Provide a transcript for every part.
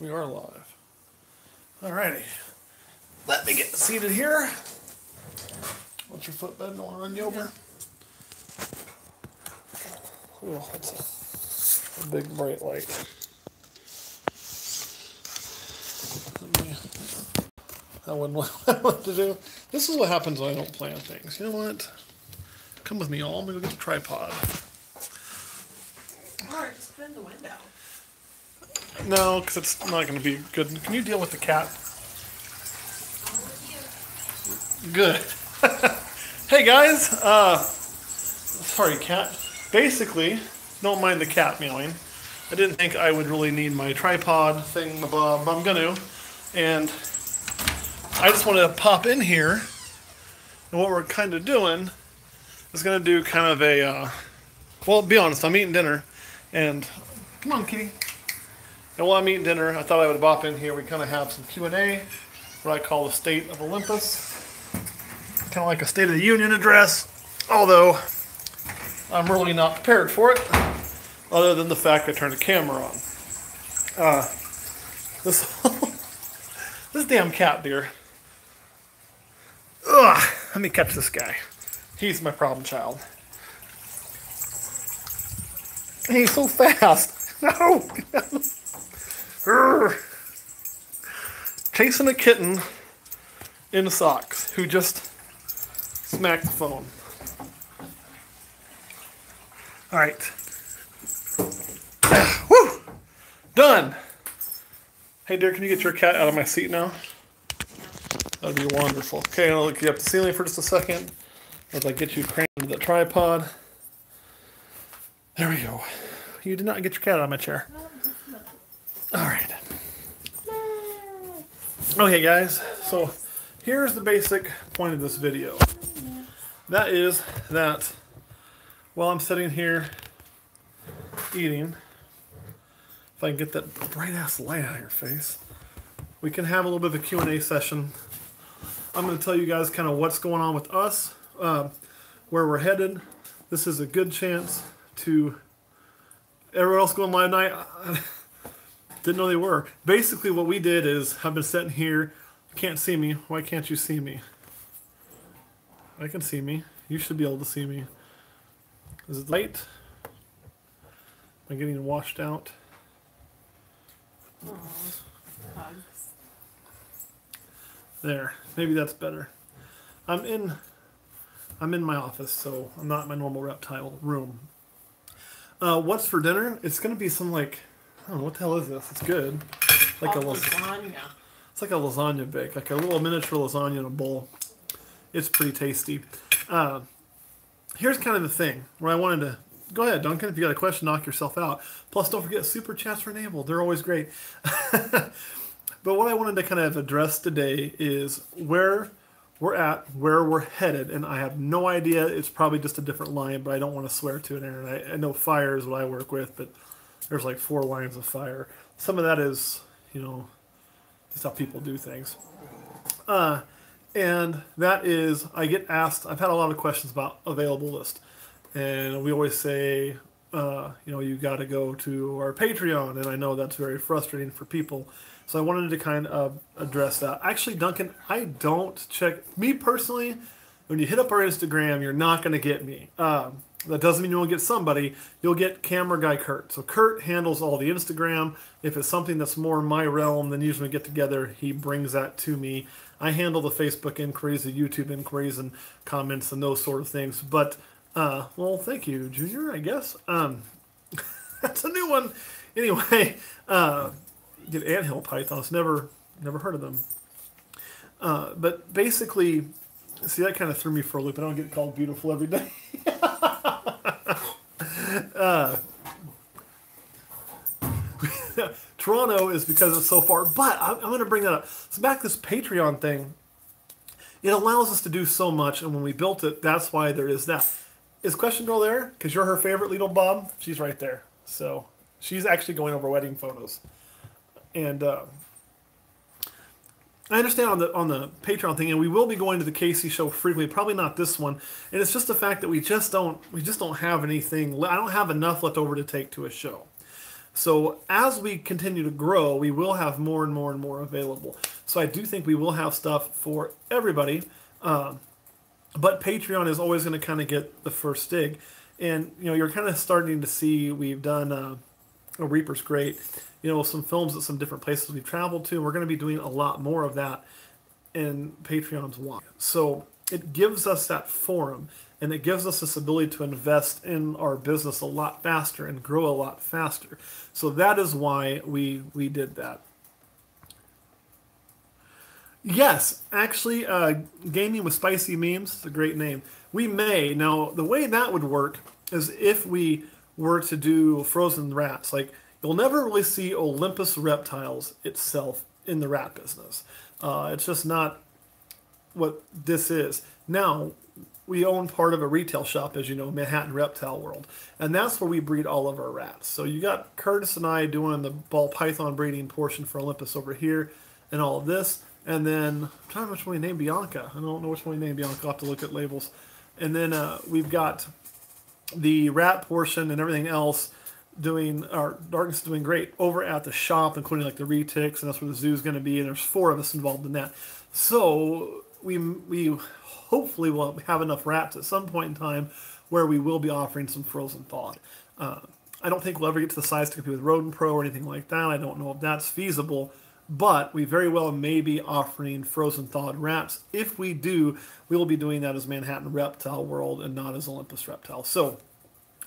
We are live. Alrighty. Let me get seated here. What's your footbed? Don't want to run you over? Oh, that's a big bright light. That wasn't what I wanted to do. This is what happens when I don't plan things. You know what? Come with me all. I'm going to go get the tripod. Alright, just put it in the window. No, because it's not going to be good. Can you deal with the cat? Good. Hey guys, sorry cat. Basically, don't mind the cat meowing. I didn't think I would really need my tripod thing, but I'm gonna. And I just wanted to pop in here. And what we're kind of doing is gonna do kind of a, well, be honest, I'm eating dinner. And, come on kitty. And while I'm eating dinner, I thought I would pop in here. We kind of have some Q&A, what I call the State of Olympus. Kind of like a State of the Union address, although I'm really not prepared for it, other than the fact I turned the camera on. This damn cat deer. Ugh, let me catch this guy. He's my problem child. He's so fast. No! Chasing a kitten in socks who just smacked the phone. Alright. Woo! Done! Hey dear, can you get your cat out of my seat now? That'd be wonderful. Okay, I'll look you up the ceiling for just a second as I get you crammed into the tripod. There we go. You did not get your cat out of my chair. Alright. Okay guys, so here's the basic point of this video. That is that while I'm sitting here eating, if I can get that bright ass light out of your face, we can have a little bit of a Q&A session. I'm going to tell you guys kind of what's going on with us, where we're headed. This is a good chance to everyone else going live tonight. Didn't know they were. Basically what we did is I've been sitting here. You can't see me. Why can't you see me? I can see me. You should be able to see me. Is it light? Am I getting washed out? There. Maybe that's better. I'm in my office, so I'm not in my normal reptile room. What's for dinner? It's gonna be some like, I don't know, what the hell is this? It's good. Like a lasagna. It's like a lasagna bake, like a little miniature lasagna in a bowl. It's pretty tasty. Here's kind of the thing where I wanted to go ahead, Duncan. If you got a question, knock yourself out. Plus, don't forget super chats are enabled. They're always great. But what I wanted to kind of address today is where we're at, where we're headed, and I have no idea. It's probably just a different line, but I don't want to swear to it, Aaron. I know fire is what I work with, but there's like 4 lines of fire. Some of that is, you know, just how people do things. And that is, I get asked, I've had a lot of questions about available list. And we always say, you know, you got to go to our Patreon. And I know that's very frustrating for people. So I wanted to kind of address that. Actually, Duncan, I don't check, me personally, when you hit up our Instagram, you're not going to get me. That doesn't mean you won't get somebody. You'll get camera guy Kurt. So Kurt handles all the Instagram. If it's something that's more in my realm, then usually we get together, he brings that to me. I handle the Facebook inquiries, the YouTube inquiries, and comments, and those sort of things. But, well, thank you, Junior, I guess. That's a new one. Anyway, get anthill pythons. Never heard of them. But basically, see, that kind of threw me for a loop. I don't get called beautiful every day. Toronto is because it's so far, but I'm going to bring that up. So back to this Patreon thing, it allows us to do so much, and when we built it, that's why there is that. Is Question Girl there? Because you're her favorite little Bob? She's right there. So she's actually going over wedding photos. And I understand on the Patreon thing, and we will be going to the Casey show frequently, probably not this one. And it's just the fact that we just don't have anything. I don't have enough left over to take to a show. So as we continue to grow, we will have more and more and more available. So I do think we will have stuff for everybody. But Patreon is always going to kind of get the first dig. And, you're kind of starting to see we've done a Reaper's Great, some films at some different places we've traveled to. And we're going to be doing a lot more of that in Patreon's one. So it gives us that forum, and it gives us this ability to invest in our business a lot faster and grow a lot faster. So that is why we did that. Yes, actually, Gaming with Spicy Memes is a great name. We may. Now, the way that would work is if we were to do frozen rats. Like, you'll never really see Olympus Reptiles itself in the rat business. It's just not what this is. Now, we own part of a retail shop, as you know, Manhattan Reptile World. And that's where we breed all of our rats. So you got Curtis and I doing the ball python breeding portion for Olympus over here and all of this. And then, I'm trying to remember which one we named Bianca. I don't know which one we named Bianca. I'll have to look at labels. And then we've got the rat portion and everything else doing, our Darkness is doing great over at the shop, including like the retics, and that's where the zoo's going to be. And there's 4 of us involved in that. So we hopefully will have enough rats at some point in time where we will be offering some frozen thawed. I don't think we'll ever get to the size to compete with Rodent Pro or anything like that. I don't know if that's feasible. But we very well may be offering frozen thawed rats. If we do, we will be doing that as Manhattan Reptile World and not as Olympus Reptile. So,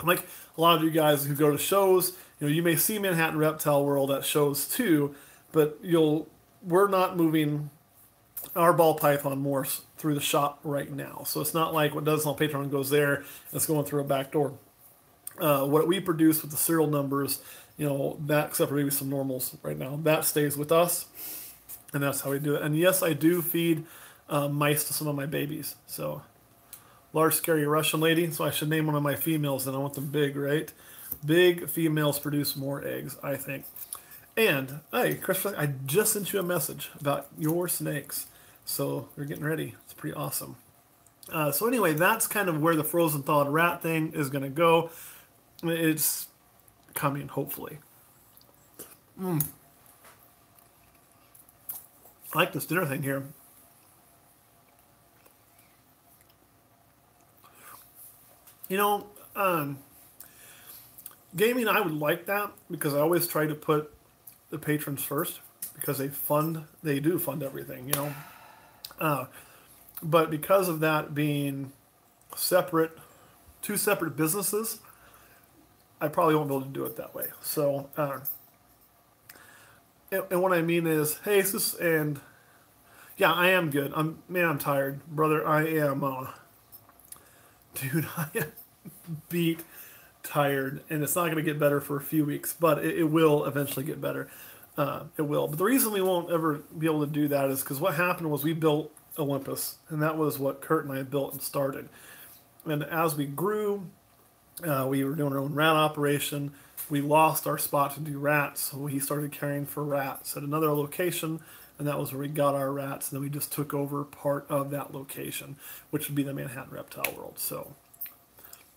like a lot of you guys who go to shows, you may see Manhattan Reptile World at shows too, but we're not moving our ball python morphs through the shop right now. So it's not like what does on Patreon goes there and it's going through a back door. What we produce with the serial numbers, that, except for maybe some normals right now, that stays with us, and that's how we do it. And yes, I do feed mice to some of my babies. So, large, scary Russian lady, so I should name one of my females, and I want them big, right? Big females produce more eggs, I think. And, hey, Chris, I just sent you a message about your snakes, so they're getting ready. It's pretty awesome. So anyway, that's kind of where the frozen thawed rat thing is going to go. It's coming, hopefully. I like this dinner thing here. Gaming, I would like that because I always try to put the patrons first because they do fund everything, but because of that being two separate businesses, I probably won't be able to do it that way. So, and what I mean is, hey, and yeah, I am good. I'm tired, brother. I am, dude, I am beat tired, and it's not going to get better for a few weeks, but it will eventually get better. It will. But the reason we won't ever be able to do that is because what happened was we built Olympus, and that was what Kurt and I built and started. And as we grew, we were doing our own rat operation. We lost our spot to do rats, so we started caring for rats at another location, and that was where we got our rats. And then we just took over part of that location, which would be the Manhattan Reptile World. So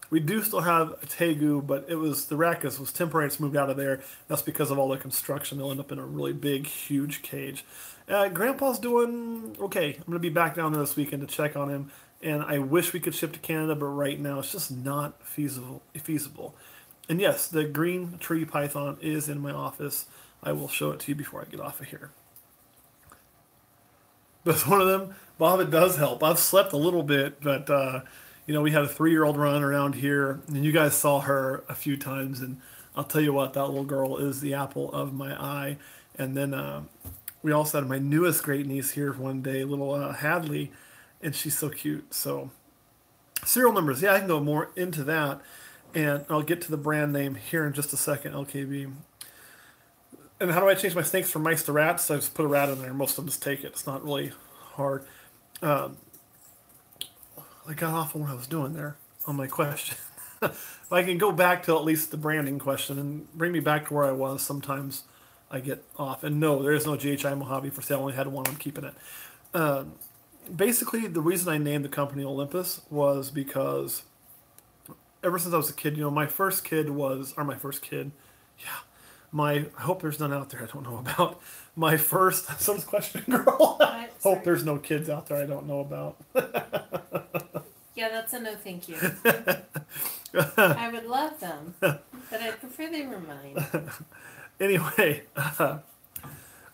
we do still have a Tegu, but the Rackus was temporary. It's moved out of there. That's because of all the construction. They'll end up in a really big, huge cage. Grandpa's doing okay. I'm going to be back down there this weekend to check on him. And I wish we could ship to Canada, but right now it's just not feasible. And yes, the green tree python is in my office. I will show it to you before I get off of here. But it's one of them. Bob, it does help. I've slept a little bit, but we had a 3-year-old run around here, and you guys saw her a few times. And I'll tell you what, that little girl is the apple of my eye. And then we also had my newest great niece here one day, little Hadley. And she's so cute. So, serial numbers. Yeah, I can go more into that. And I'll get to the brand name here in just a second, LKB. And how do I change my snakes from mice to rats? I just put a rat in there. Most of them just take it. It's not really hard. I got off on what I was doing there on my question. If I can go back to at least the branding question and bring me back to where I was, sometimes I get off. And no, there is no GHI Mojave for sale. I only had one. I'm keeping it. Basically, the reason I named the company Olympus was because ever since I was a kid, my first kid, I hope there's none out there I don't know about. My first, someone's questioning, girl. Hope there's no kids out there I don't know about. Yeah, that's a no thank you. I would love them, but I prefer they were mine. Anyway,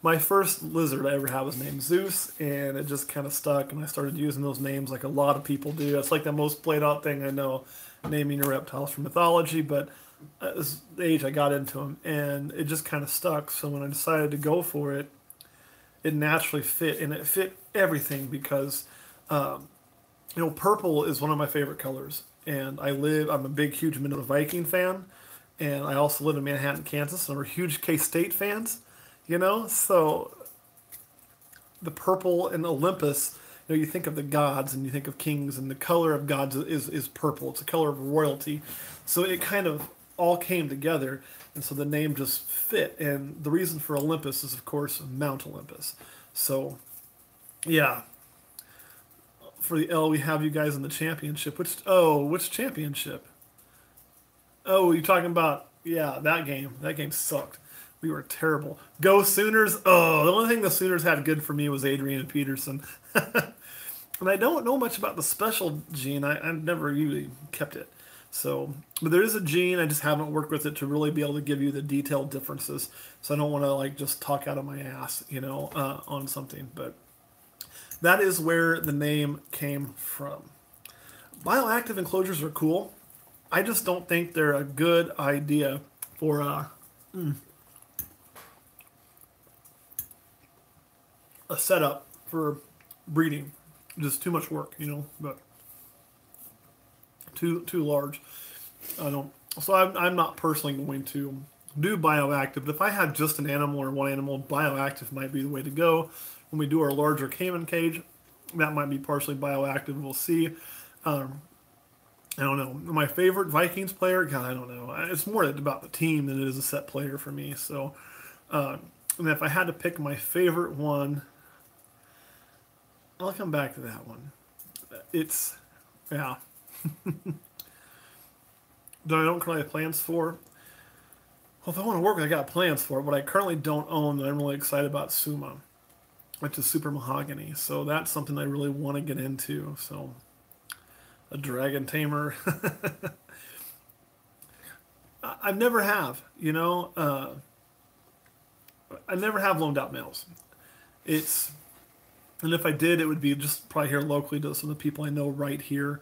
my first lizard I ever had was named Zeus, and it just kind of stuck, and I started using those names like a lot of people do. That's like the most played out thing I know, naming your reptiles from mythology, but as the age I got into them, and it just kind of stuck. So when I decided to go for it, it naturally fit, and it fit everything because, purple is one of my favorite colors, and I'm a big, huge Minnesota Viking fan, and I also live in Manhattan, Kansas, and we're huge K-State fans, so the purple and Olympus, you think of the gods and you think of kings, and the color of gods is purple. It's a color of royalty, so it kind of all came together, and so the name just fit. And the reason for Olympus is, of course, Mount Olympus. So, yeah. For the L, we have you guys in the championship. Which championship? Oh, you're talking about, yeah, that game. That game sucked. We were terrible. Go Sooners. Oh, the only thing the Sooners had good for me was Adrian Peterson. And I don't know much about the special gene. I've never really kept it. So, but there is a gene. I just haven't worked with it to really be able to give you the detailed differences. So I don't want to like just talk out of my ass, on something. But that is where the name came from. Bioactive enclosures are cool. I just don't think they're a good idea for a setup for breeding. Just too much work, but too large. I don't. So I'm not personally going to do bioactive. But if I had just an animal or one animal, bioactive might be the way to go. When we do our larger caiman cage, that might be partially bioactive. We'll see. I don't know. My favorite Vikings player, God, I don't know. It's more about the team than it is a set player for me. So, and if I had to pick my favorite one, I'll come back to that one. It's, yeah. That I don't currently have plans for. Well, if I want to work with it, I got plans for it. What I currently don't own that I'm really excited about, Suma, which is super mahogany. So that's something I really want to get into. So a dragon tamer. I never have, I never have loaned out males. And if I did, it would be just probably here locally to some of the people I know right here.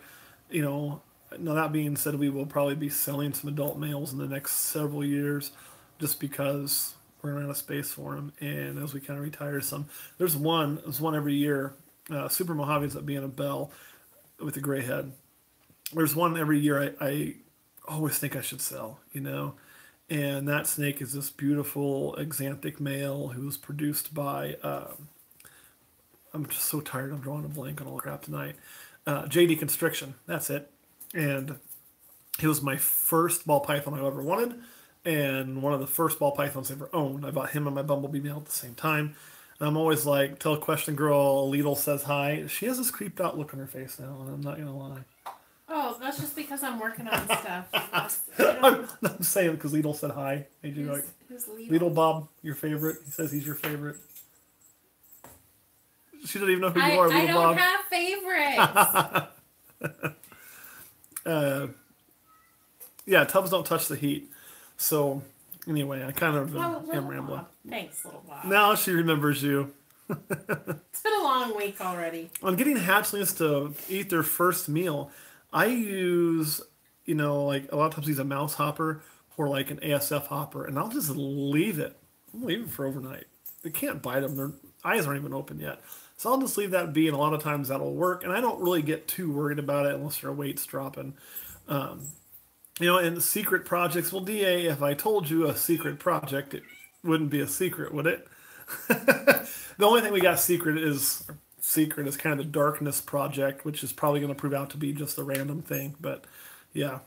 Now that being said, we will probably be selling some adult males in the next several years just because we're running out of space for them. And as we kind of retire some, there's one every year. Super Mojave ends up being a bell with a gray head. There's one every year I always think I should sell, and that snake is this beautiful axanthic male who's produced by, I'm just so tired, I'm drawing a blank on all the crap tonight, JD Constriction, that's it. And he was my first ball python I ever wanted, and one of the first ball pythons I ever owned. I bought him and my bumblebee male at the same time. And I'm always like, tell question girl, Lidl says hi. She has this creeped out look on her face now, and I'm not going to lie. Oh, that's just because I'm working on stuff. I'm saying because Lidl said hi. Made you like, who's Lidl? Lidl Bob, your favorite. He says he's your favorite. She doesn't even know who you are, Lidl Bob. I don't have favorites. Yeah, tubs don't touch the heat. So, anyway, I kind of am rambling. Bob. Thanks, little Bob. Now she remembers you. It's been a long week already. On getting hatchlings to eat their first meal, I use, like a lot of times use a mouse hopper or like an ASF hopper, and I'll just leave it. I'll leave it for overnight. They can't bite them. Their eyes aren't even open yet. So I'll just leave that be, and a lot of times that'll work. And I don't really get too worried about it unless their weight's dropping. And secret projects, well, DA, if I told you a secret project, it wouldn't be a secret, would it? The only thing we got secret is kind of the Darkness project, which is probably going to prove out to be just a random thing. But yeah.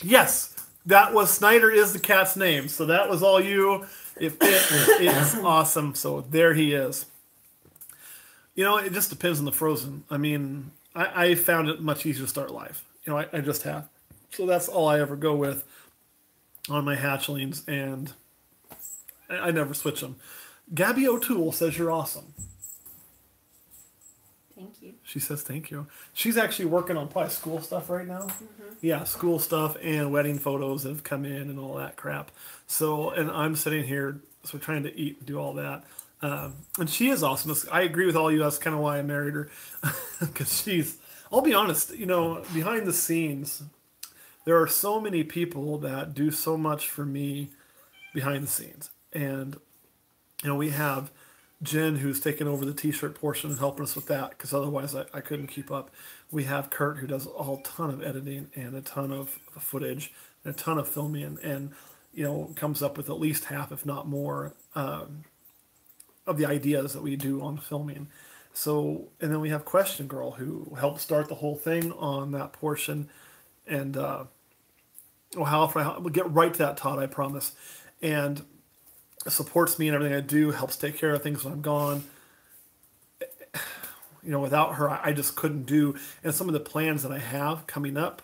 Yes, that was Snyder is the cat's name. So that was all you. It's awesome. So there he is. It just depends on the frozen. I mean, I found it much easier to start life. I just have. So that's all I ever go with. on my hatchlings, and I never switch them. Gabby O'Toole says you're awesome. Thank you. She says thank you. She's actually working on probably school stuff right now. Yeah, school stuff and wedding photos have come in and all that crap. So, and I'm sitting here, so trying to eat and do all that. And she is awesome. I agree with all you. That's kind of why I married her. Because I'll be honest, behind the scenes, there are so many people that do so much for me behind the scenes. And, we have Jen, who's taken over the t-shirt portion and helping us with that, because otherwise I couldn't keep up. We have Kurt, who does a ton of editing and a ton of footage and a ton of filming, and comes up with at least half, if not more, of the ideas that we do on filming. So, and then we have Question Girl, who helped start the whole thing on that portion, and we'll get right to that, Todd, I promise. And supports me in everything I do, helps take care of things when I'm gone. Without her, I just couldn't do. And some of the plans that I have coming up,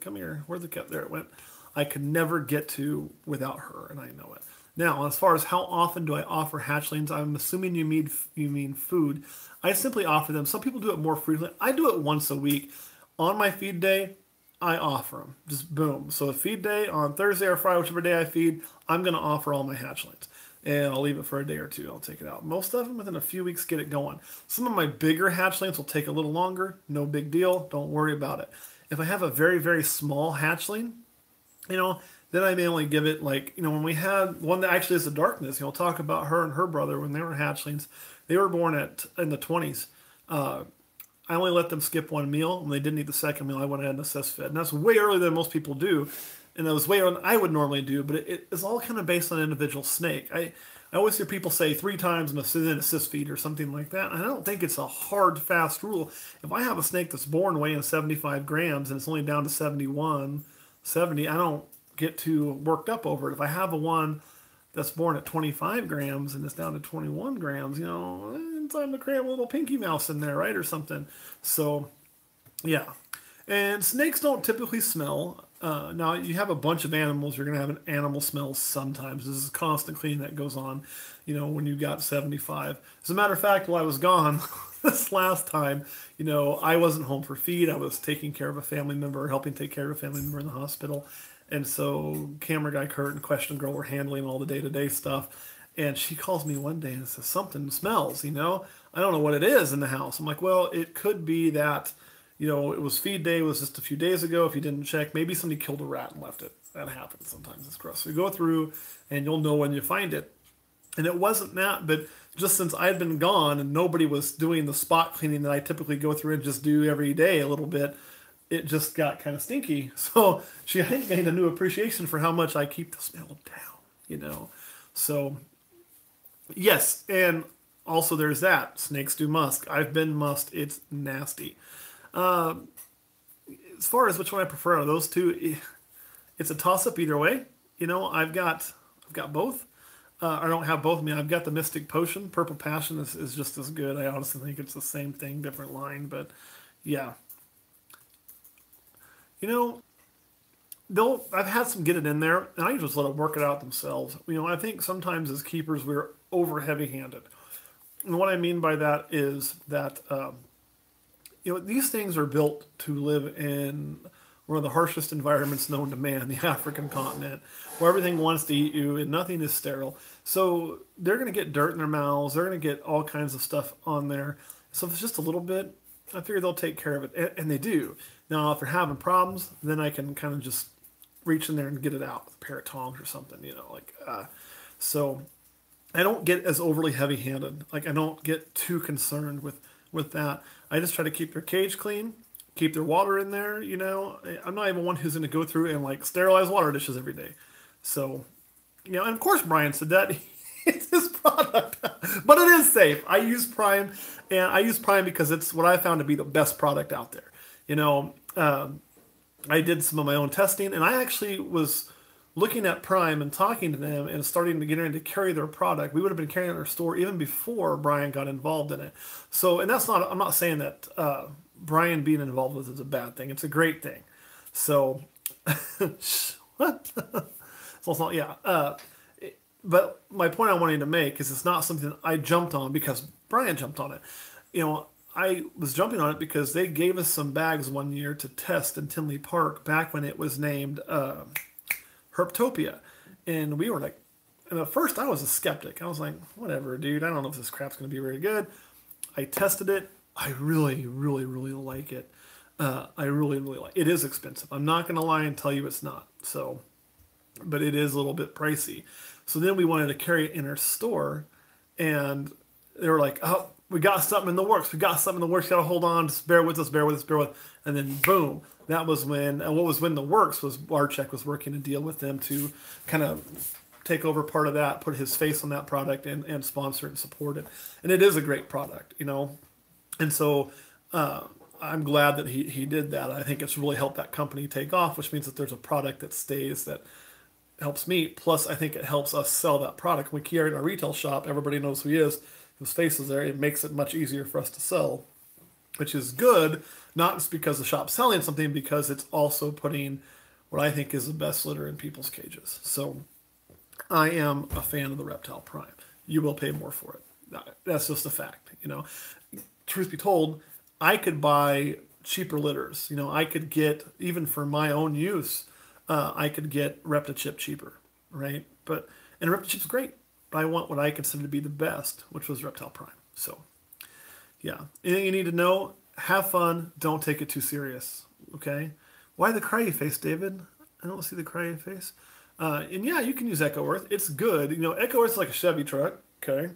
come here, where'd the cat? There it went. I could never get to without her, and I know it. Now, as far as how often do I offer hatchlings, I'm assuming you mean food. I simply offer them. Some people do it more frequently. I do it once a week. On my feed day, I offer them. Just boom. So a feed day on Thursday or Friday, whichever day I feed, I'm going to offer all my hatchlings. And I'll leave it for a day or two. I'll take it out. Most of them, within a few weeks, get it going. Some of my bigger hatchlings will take a little longer. No big deal. Don't worry about it. If I have a very, very small hatchling, then I may only give it when we had one that actually is a darkness. Talk about her and her brother when they were hatchlings. They were born in the 20s. I only let them skip one meal. When they didn't eat the second meal, I went ahead and assist fed. And that's way earlier than most people do. And that was way earlier than I would normally do. But it's all kind of based on individual snake. I always hear people say 3 times and then assist feed or something like that. And I don't think it's a hard, fast rule. If I have a snake that's born weighing 75 grams and it's only down to 71, 70, I don't get too worked up over it. If I have a one that's born at 25 grams and it's down to 21 grams, it's time to create a little pinky mouse in there, right, or something. So, yeah. And snakes don't typically smell. Now, you have a bunch of animals, you're going to have an animal smell sometimes. This is constant cleaning that goes on, when you got 75. As a matter of fact, while I was gone this last time, I wasn't home for feed. I was taking care of a family member, helping take care of a family member in the hospital. And so camera guy Kurt and Question Girl were handling all the day-to-day stuff. And she calls me one day and says, something smells, I don't know what it is in the house. I'm like, well, it could be that, it was feed day, it was just a few days ago. If you didn't check, maybe somebody killed a rat and left it. That happens sometimes. It's gross. So you go through and you'll know when you find it. And it wasn't that, but just since I'd been gone and nobody was doing the spot cleaning that I typically go through and just do every day a little bit, it just got kind of stinky. So I think gained a new appreciation for how much I keep the smell down, So, yes, and also there's that. Snakes do musk. I've been musked. It's nasty. As far as which one I prefer out of those two, it's a toss-up either way. I've got both. I don't have both. I've got the Mystic Potion. Purple Passion is just as good. I honestly think it's the same thing, different line, but yeah. I've had some get it in there, and I just let them work it out themselves. I think sometimes as keepers we're over heavy-handed. And what I mean by that is that, these things are built to live in one of the harshest environments known to man, the African continent, where everything wants to eat you and nothing is sterile. So they're going to get dirt in their mouths. They're going to get all kinds of stuff on there. So if it's just a little bit, I figure they'll take care of it, and they do. Now, if they're having problems, then I can kind of just reach in there and get it out with a pair of tongs or something, So I don't get as overly heavy-handed. I don't get too concerned with that. I just try to keep their cage clean, keep their water in there, I'm not even one who's going to go through and, sterilize water dishes every day. So, and of course Brian said that. It's his product. But it is safe. I use Prime, and I use Prime because it's what I found to be the best product out there. I did some of my own testing, and I actually was looking at Prime and talking to them and starting to get in to carry their product. We would have been carrying it in our store even before Brian got involved in it. So, and I'm not saying that Brian being involved with it is a bad thing. It's a great thing. So, what? So it's not, yeah. But my point I wanted to make is it's not something that I jumped on because Brian jumped on it. You know, I was jumping on it because they gave us some bags one year to test in Tinley Park back when it was named Herptopia. And we were like, and at first I was a skeptic. I was like, whatever, dude. I don't know if this crap's going to be very good. I tested it. I really, really, really like it. I really, really like it. It is expensive. I'm not going to lie and tell you it's not. So, but it is a little bit pricey. So then we wanted to carry it in our store, and they were like, "Oh, we got something in the works. We got something in the works. You got to hold on. Just bear with us. Bear with us. Bear with." And then boom, that was when. And what was when the works was Barcheck was working a deal with them to kind of take over part of that, put his face on that product, and sponsor it and support it. And it is a great product, you know. And so I'm glad that he did that. I think it's really helped that company take off, which means that there's a product that stays that helps me. Plus, I think it helps us sell that product. When we carry it in our retail shop, everybody knows who he is. His face is there. It makes it much easier for us to sell, which is good, not just because the shop's selling something, because it's also putting what I think is the best litter in people's cages. So I am a fan of the Reptile Prime. You will pay more for it. That's just a fact. You know, truth be told, I could buy cheaper litters. You know, I could get, even for my own use, I could get ReptiChip cheaper, right? And ReptiChip's great, but I want what I consider to be the best, which was Reptile Prime. So, yeah. Anything you need to know, have fun, don't take it too serious, okay? Why the cryy face, David? I don't see the cryy face. And yeah, you can use Echo Earth. It's good. You know, Echo Earth is like a Chevy truck, okay?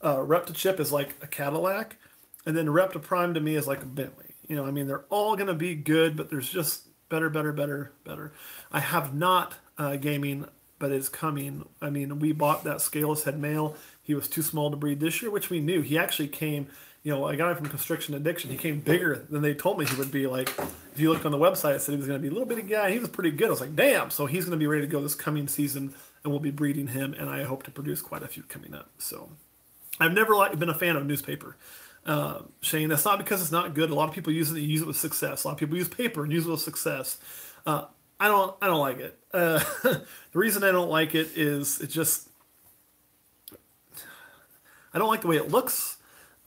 ReptiChip is like a Cadillac, and then Repti Prime to me is like a Bentley. You know, I mean, they're all going to be good, but there's just better, better, better, better. I have not gaming, but it's coming. I mean, we bought that scaleless head male. He was too small to breed this year, which we knew. He actually came, you know, I got him from Constriction Addiction. He came bigger than they told me he would be. Like, if you looked on the website, it said he was going to be a little bitty guy. He was pretty good. I was like, damn. So he's going to be ready to go this coming season, and we'll be breeding him, and I hope to produce quite a few coming up. So I've never been a fan of newspaper. Shane, that's not because it's not good. A lot of people use it with success. A lot of people use paper and use it with success. I don't like it. The reason I don't like it is I don't like the way it looks.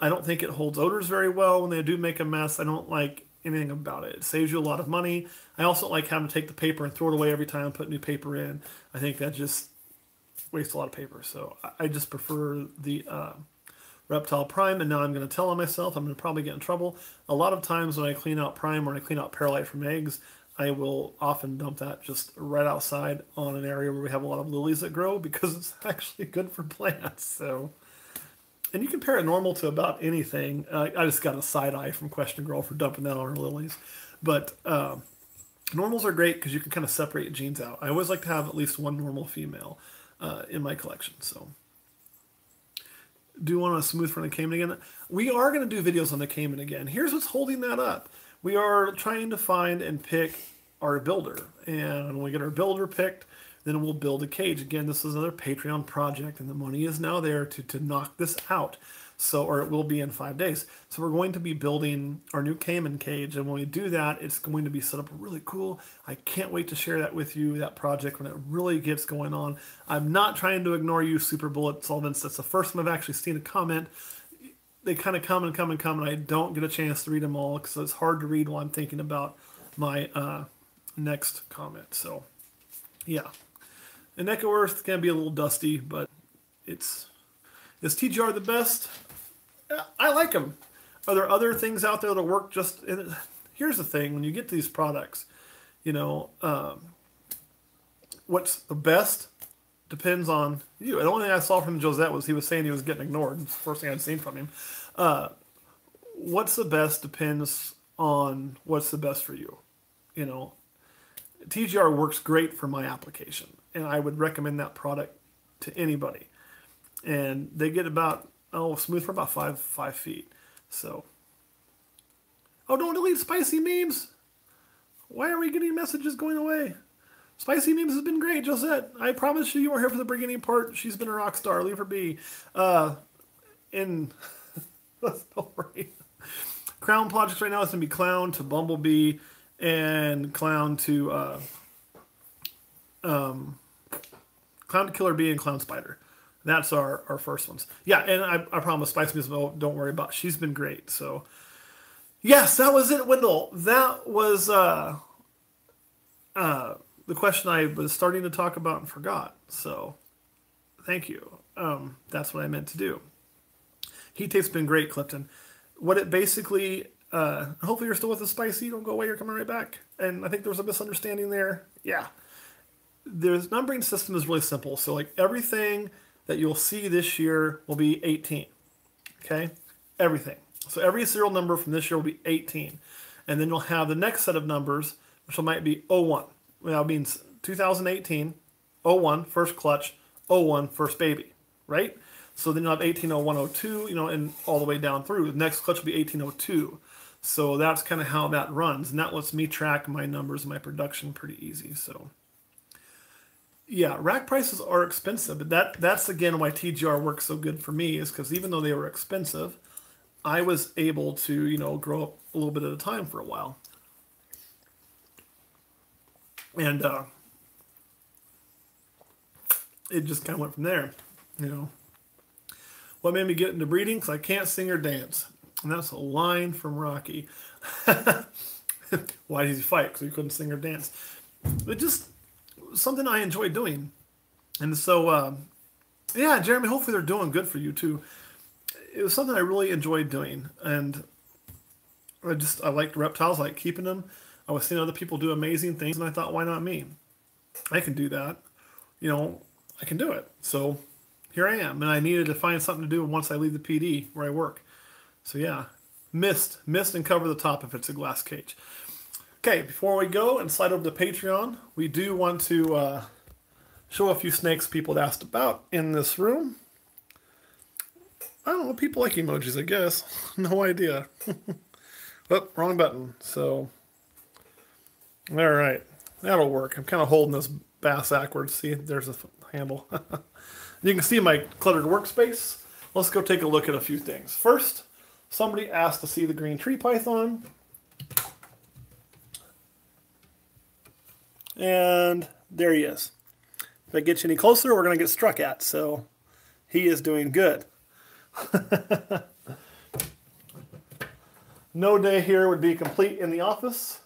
I don't think it holds odors very well when they do make a mess. I don't like anything about it. It saves you a lot of money. I also like having to take the paper and throw it away every time and put new paper in. I think that just wastes a lot of paper. So I just prefer the Reptile Prime, and now I'm going to tell on myself. I'm going to probably get in trouble. A lot of times when I clean out Prime or I clean out Perlite from eggs, I will often dump that just right outside on an area where we have a lot of lilies that grow, because it's actually good for plants. So, and you can pair it normal to about anything. I just got a side eye from Question Girl for dumping that on her lilies. But normals are great because you can kind of separate genes out. I always like to have at least one normal female in my collection. So, do you want a smooth front of Cayman again? We are going to do videos on the Cayman again. Here's what's holding that up. We are trying to find and pick our builder. And when we get our builder picked, then we'll build a cage. Again, this is another Patreon project, and the money is now there to knock this out. So, or it will be in 5 days. So we're going to be building our new Cayman cage, and when we do that, it's going to be set up really cool. I can't wait to share that with you, that project, when it really gets going on. I'm not trying to ignore you, Super Bullet Solvents. That's the first time I've actually seen a comment. They kind of come and come and come, and I don't get a chance to read them all, because it's hard to read while I'm thinking about my next comment. So, yeah. And Echo Earth can be a little dusty, but is TGR the best? I like them. Are there other things out there that work just in it? Here's the thing. When you get these products, you know, what's the best depends on you. The only thing I saw from Josette was he was saying he was getting ignored. It's the first thing I'd seen from him. What's the best depends on what's the best for you. You know, TGR works great for my application, and I would recommend that product to anybody. And they get about, smooth for about 5 feet. So, don't delete spicy memes. Why are we getting messages going away? Spicy memes has been great, Josette. I promise you weren't here for the beginning part. She's been a rock star. Leave her be. That's not right. Crown projects right now is going to be Clown to Bumblebee and Clown to Clown Killer Bee and Clown Spider. That's our first ones. Yeah, and I promise Spice Music, don't worry about it. She's been great. So, yes, that was it, Wendell. That was the question I was starting to talk about and forgot. So, thank you. That's what I meant to do. Heat tape's been great, Clifton. What it basically, hopefully you're still with us, Spicy. Don't go away. You're coming right back. And I think there was a misunderstanding there. Yeah. The numbering system is really simple. So like everything that you'll see this year will be 18. Okay? Everything. So every serial number from this year will be 18. And then you'll have the next set of numbers, which might be 01. Well, that means 2018, 01, first clutch, 01, first baby. Right? So then you'll have 180102, and all the way down through. The next clutch will be 1802. So that's kind of how that runs. And that lets me track my numbers and my production pretty easy. So, yeah, rack prices are expensive. But that's, again, why TGR works so good for me is because even though they were expensive, I was able to, grow up a little bit at a time for a while. And it just kind of went from there, What made me get into breeding? Because I can't sing or dance. And that's a line from Rocky. Why did he fight? Because he couldn't sing or dance. But just something I enjoy doing. And so, yeah, Jeremy, hopefully they're doing good for you too. It was something I really enjoyed doing. And I liked reptiles, I like keeping them. I was seeing other people do amazing things, and I thought, why not me? I can do that. I can do it. So here I am, and I needed to find something to do once I leave the PD where I work. So yeah, mist and cover the top if it's a glass cage. Okay, before we go and slide over to Patreon, we do want to show a few snakes people had asked about in this room. I don't know, people like emojis, I guess. No idea. Oh, wrong button. So, all right, that'll work. I'm kind of holding this bass backwards. See, there's a handle. You can see my cluttered workspace. Let's go take a look at a few things. First, somebody asked to see the green tree python. And there he is. If I get you any closer, we're going to get struck at. So he is doing good. No day here would be complete in the office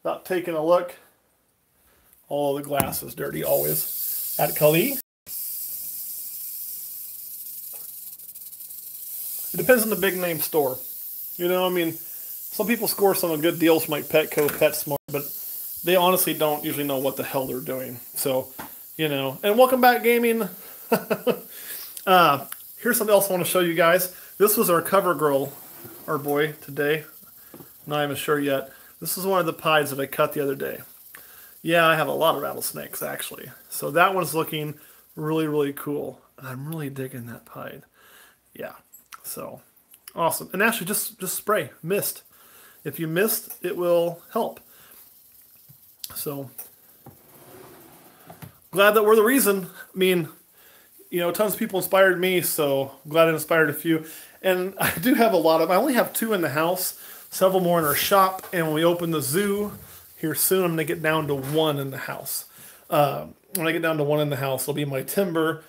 without taking a look. All the glass is dirty always. At Kali. It depends on the big name store. Some people score some good deals from like Petco, PetSmart, but they honestly don't usually know what the hell they're doing. So, and welcome back, gaming. Here's something else I want to show you guys. This was our cover girl, our boy, today. Not even sure yet. This is one of the pies that I cut the other day. Yeah, I have a lot of rattlesnakes, actually. So that one's looking really, really cool. And I'm really digging that pied. Yeah. So, awesome. And actually, just spray. Mist. If you mist, it will help. So, glad that we're the reason. Tons of people inspired me, so glad it inspired a few. And I do have I only have 2 in the house, several more in our shop. And when we open the zoo here soon, I'm going to get down to 1 in the house. When I get down to 1 in the house, it'll be my timber.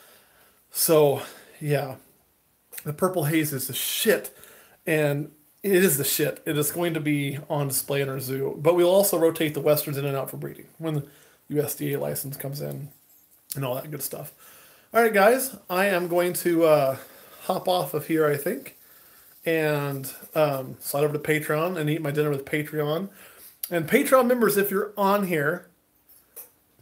So, yeah. The purple haze is the shit, and it is the shit. It is going to be on display in our zoo, but we'll also rotate the westerns in and out for breeding when the USDA license comes in and all that good stuff. All right, guys, I am going to hop off of here, I think, and slide over to Patreon and eat my dinner with Patreon. And Patreon members, if you're on here,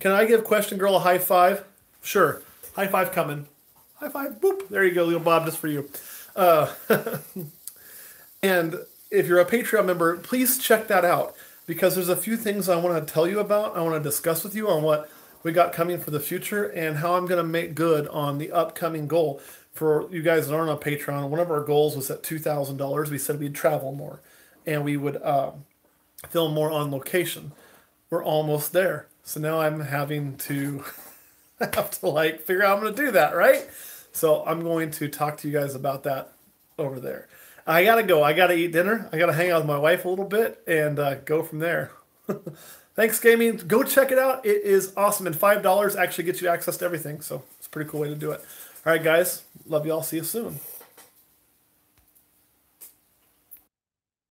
can I give Question Girl a high five? Sure. High five coming. High five. Boop. There you go, little Bob, just for you. And if you're a Patreon member, please check that out, because there's a few things I want to tell you about. I want to discuss with you on what we got coming for the future and how I'm going to make good on the upcoming goal. For you guys that aren't on Patreon, one of our goals was at $2,000. We said we'd travel more and we would film more on location. We're almost there. So now I'm having to figure out how I'm going to do that, right? So I'm going to talk to you guys about that over there. I got to go. I got to eat dinner. I got to hang out with my wife a little bit and go from there. Thanks, Gaming. Go check it out. It is awesome. And $5 actually gets you access to everything. So it's a pretty cool way to do it. All right, guys. Love you all. See you soon.